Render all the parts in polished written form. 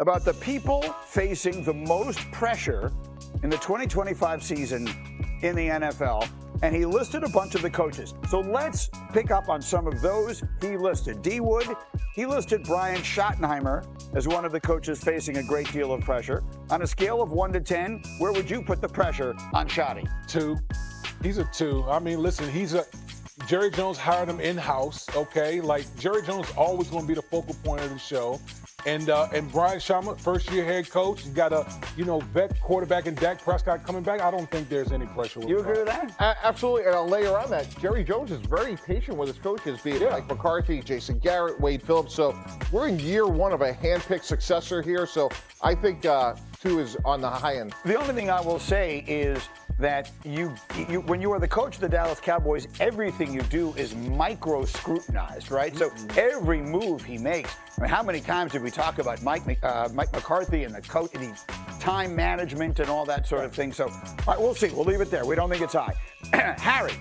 about the people facing the most pressure in the 2025 season in the NFL, and he listed a bunch of the coaches. So let's pick up on some of those he listed. D. Wood, he listed Brian Schottenheimer as one of the coaches facing a great deal of pressure. On a scale of 1 to 10, where would you put the pressure on Schotty? 2. He's a 2. I mean, listen, Jerry Jones hired him in-house, okay? Like, Jerry Jones is always going to be the focal point of the show. And Brian Schottenheimer, first-year head coach, you got a, vet quarterback and Dak Prescott coming back. I don't think there's any pressure. You agree with that? Absolutely, and I'll layer on that. Jerry Jones is very patient with his coaches, be it Mike McCarthy, Jason Garrett, Wade Phillips. So we're in year 1 of a hand-picked successor here. So I think 2 is on the high end. The only thing I will say is that you when you are the coach of the Dallas Cowboys, everything you do is micro-scrutinized, right? So every move he makes. I mean, how many times did we talk about Mike McCarthy and the coach, and the time management and all that sort of thing? So, all right, we'll see. We'll leave it there. We don't think it's high. Harry,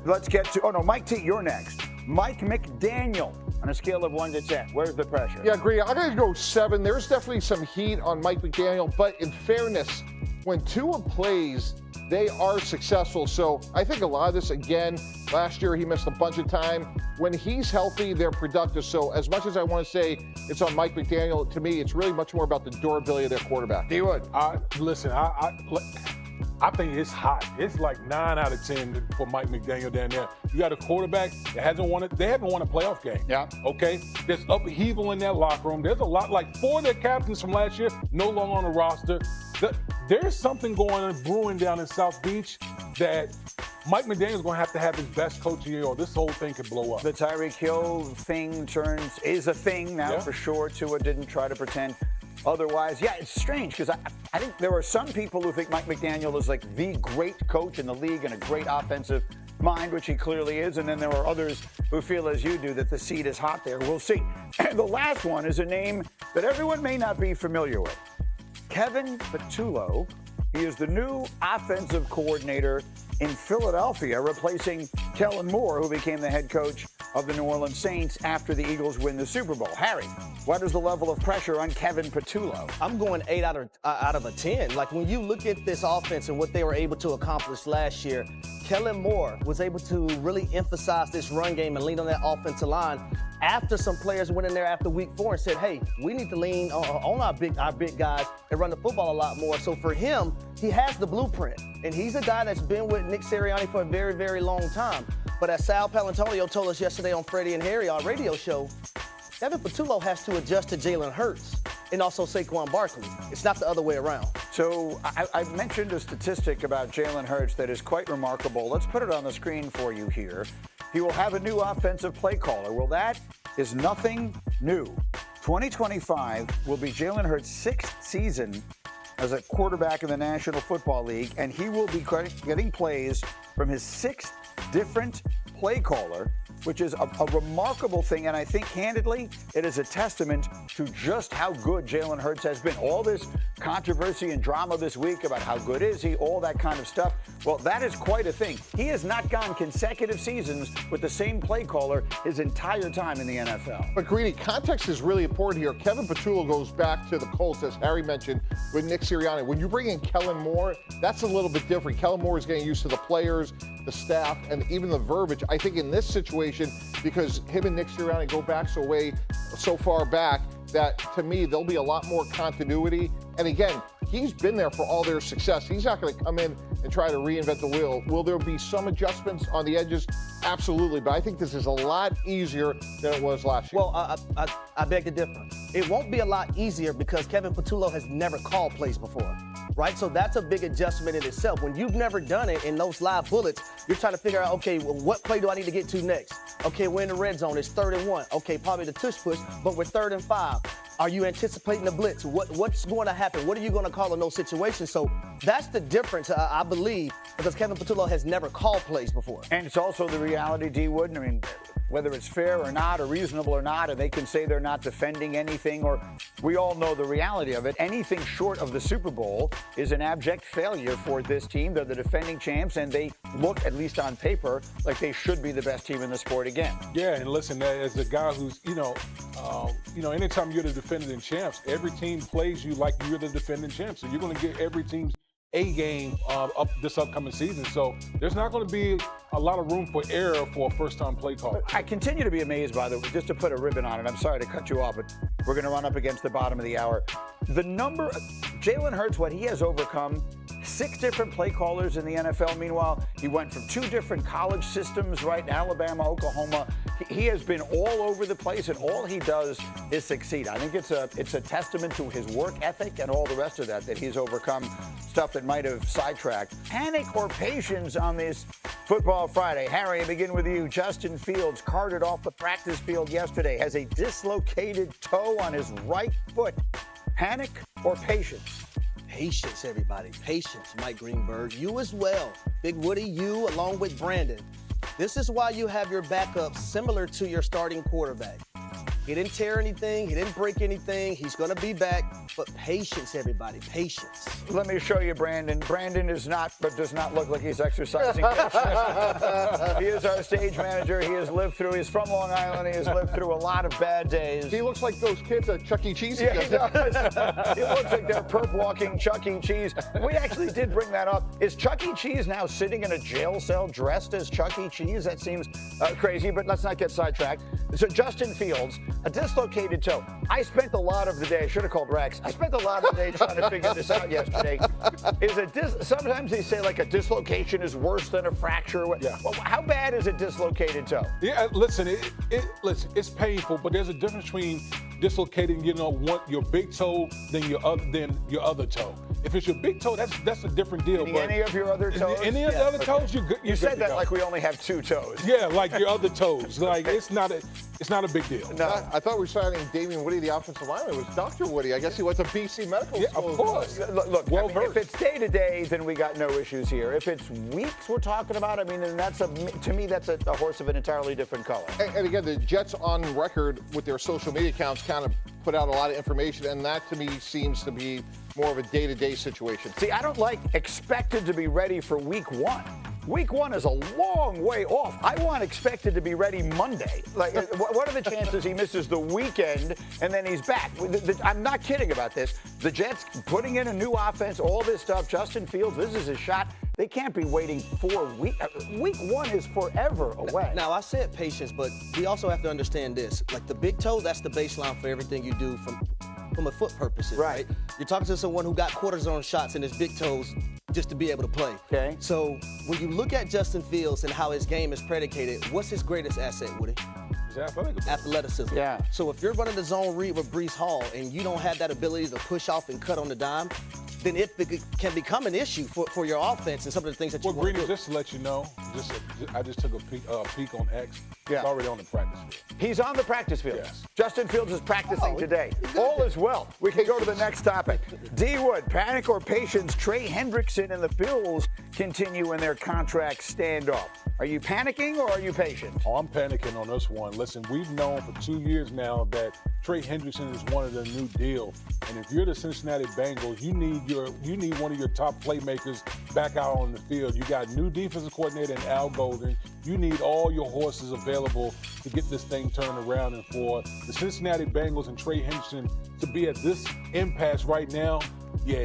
let's get to. Oh no, Mike T, you're next. Mike McDaniel. On a scale of 1 to 10, where's the pressure? Yeah, agree. I'm going to go 7. There's definitely some heat on Mike McDaniel, but in fairness, when Tua plays, they are successful. So I think a lot of this, again, last year he missed a bunch of time. When he's healthy, they're productive. So as much as I want to say it's on Mike McDaniel, to me, it's really much more about the durability of their quarterback. D. Wood. Listen, I think it's hot. It's like 9 out of 10 for Mike McDaniel down there. You got a quarterback that haven't won a playoff game. Yeah. Okay? There's upheaval in that locker room. There's a lot, like 4 of their captains from last year no longer on the roster. There's something going on, brewing down in South Beach that Mike McDaniel's going to have his best coach of the year, or this whole thing could blow up. The Tyreek Hill thing is a thing now for sure. Tua didn't try to pretend otherwise. Yeah, it's strange because I think there are some people who think Mike McDaniel is like the great coach in the league and a great offensive mind, which he clearly is. And then there are others who feel as you do that the seat is hot there. We'll see. And the last one is a name that everyone may not be familiar with. Kevin Patullo. He is the new offensive coordinator in Philadelphia, replacing Kellen Moore, who became the head coach of the New Orleans Saints after the Eagles win the Super Bowl. Harry, what is the level of pressure on Kevin Patullo? I'm going 8 out of a 10. Like, when you look at this offense and what they were able to accomplish last year, Kellen Moore was able to really emphasize this run game and lean on that offensive line after some players went in there after week 4 and said, hey, we need to lean on our big guys and run the football a lot more. So for him, he has the blueprint. And he's a guy that's been with Nick Sirianni for a very, very long time. But as Sal Palantonio told us yesterday on Freddie and Harry, our radio show, Kevin Patullo has to adjust to Jalen Hurts and also Saquon Barkley. It's not the other way around. So I mentioned a statistic about Jalen Hurts that is quite remarkable. Let's put it on the screen for you here. He will have a new offensive play caller. Well, that is nothing new. 2025 will be Jalen Hurts' 6th season as a quarterback in the National Football League, and he will be getting plays from his 6th different play caller, which is a remarkable thing. And I think, candidly, it is a testament to just how good Jalen Hurts has been. All this controversy and drama this week about how good is he, all that kind of stuff. Well, that is quite a thing. He has not gone consecutive seasons with the same play caller his entire time in the NFL. But, Greeny, context is really important here. Kevin Patullo goes back to the Colts, as Harry mentioned, with Nick Sirianni. When you bring in Kellen Moore, that's a little bit different. Kellen Moore is getting used to the players, the staff, and even the verbiage. I think in this situation, because him and Nick Sirianni go back so far back, that to me there'll be a lot more continuity. And again, he's been there for all their success. He's not going to come in and try to reinvent the wheel. Will there be some adjustments on the edges? Absolutely. But I think this is a lot easier than it was last year. Well, I beg to differ. It won't be a lot easier because Kevin Patullo has never called plays before, right? So that's a big adjustment in itself. When you've never done it in those live bullets, you're trying to figure out, okay, well, what play do I need to get to next? Okay, we're in the red zone. It's 3rd and 1. Okay, probably the tush push, but we're 3rd and 5. Are you anticipating the blitz? What's going to happen? What are you going to call in those situations? So that's the difference, I believe, because Kevin Patullo has never called plays before. And it's also the reality, D. Wood. I mean, whether it's fair or not, or reasonable or not, and they can say they're not defending anything, or we all know the reality of it. Anything short of the Super Bowl is an abject failure for this team. They're the defending champs, and they look, at least on paper, like they should be the best team in the sport again. Yeah, and listen, as a guy who's, anytime you're the defending champs, every team plays you like you're the defending champs. So you're going to get every team's A game up this upcoming season. So there's not going to be a lot of room for error for a first-time play call. I continue to be amazed, by the way, just to put a ribbon on it. I'm sorry to cut you off, but we're going to run up against the bottom of the hour. The number, Jalen Hurts, what he has overcome, 6 different play callers in the NFL. Meanwhile, he went from 2 different college systems, right? Alabama, Oklahoma. He has been all over the place, and all he does is succeed. I think it's a testament to his work ethic and all the rest of that he's overcome stuff that might have sidetracked. Panic or patience on this Football Friday. Harry, I begin with you. Justin Fields carted off the practice field yesterday, has a dislocated toe on his right foot. Panic or patience? Patience, everybody. Patience, Mike Greenberg. You as well. Big Woody, you along with Brandon. This is why you have your backup similar to your starting quarterback. He didn't tear anything. He didn't break anything. He's going to be back. But patience, everybody. Patience. Let me show you Brandon. Brandon does not look like he's exercising patience. He is our stage manager. He has lived through, he's from Long Island. He has lived through a lot of bad days. He looks like those kids at Chuck E. Cheese. Yeah, he does. He looks like they're perp walking Chuck E. Cheese. We actually did bring that up. Is Chuck E. Cheese now sitting in a jail cell dressed as Chuck E. Cheese? That seems crazy, but let's not get sidetracked. So Justin Fields, a dislocated toe. I spent a lot of the day, I should have called Rex. I spent a lot of the day trying to figure this out yesterday. Sometimes they say like a dislocation is worse than a fracture. Yeah. Well, how bad is a dislocated toe? Yeah, listen, it's painful, but there's a difference between dislocating, your big toe than your other toe. If it's your big toe, that's a different deal. Any of your other toes? Any of the other toes, you're good. You said that like we only have 2 toes. Yeah, like your other toes. Like it's not a big deal. No. I thought we were signing Damian Woody, the offensive lineman. It was Dr. Woody. I guess he went to BC Medical School. Yeah, of course. Look, if it's day-to-day, then we got no issues here. If it's weeks we're talking about, then to me, that's a horse of an entirely different color. And again, the Jets on record with their social media accounts kind of put out a lot of information, and that to me seems to be more of a day-to-day situation. See, I don't like expected to be ready for week 1. Week 1 is a long way off. I want expected to be ready Monday. Like, what are the chances he misses the weekend and then he's back? I'm not kidding about this. The Jets putting in a new offense, all this stuff. Justin Fields, this is his shot. They can't be waiting 4 weeks. Week 1 is forever away. Now, I said patience, but we also have to understand this. Like the big toe, that's the baseline for everything you do from a foot purposes, right? You're talking to someone who got cortisone shots in his big toes just to be able to play. Okay. So when you look at Justin Fields and how his game is predicated, what's his greatest asset, Woody? Athleticism. Yeah. So if you're running the zone read with Breece Hall and you don't have that ability to push off and cut on the dime, then it can become an issue for your offense and some of the things that you want to do. Just to let you know, I just took a peek on X. Yeah. He's already on the practice field. He's on the practice field. Yes. Justin Fields is practicing today. All is well. We can go to the next topic. D. Wood, panic or patience? Trey Hendrickson and the Bills continue in their contract standoff. Are you panicking or are you patient? Oh, I'm panicking on this one. Listen, we've known for 2 years now that Trey Hendrickson is one of the new deal. And if you're the Cincinnati Bengals, you need one of your top playmakers back out on the field. You got new defensive coordinator in Al Golden. You need all your horses available to get this thing turned around. And for the Cincinnati Bengals and Trey Hendrickson to be at this impasse right now, yeah,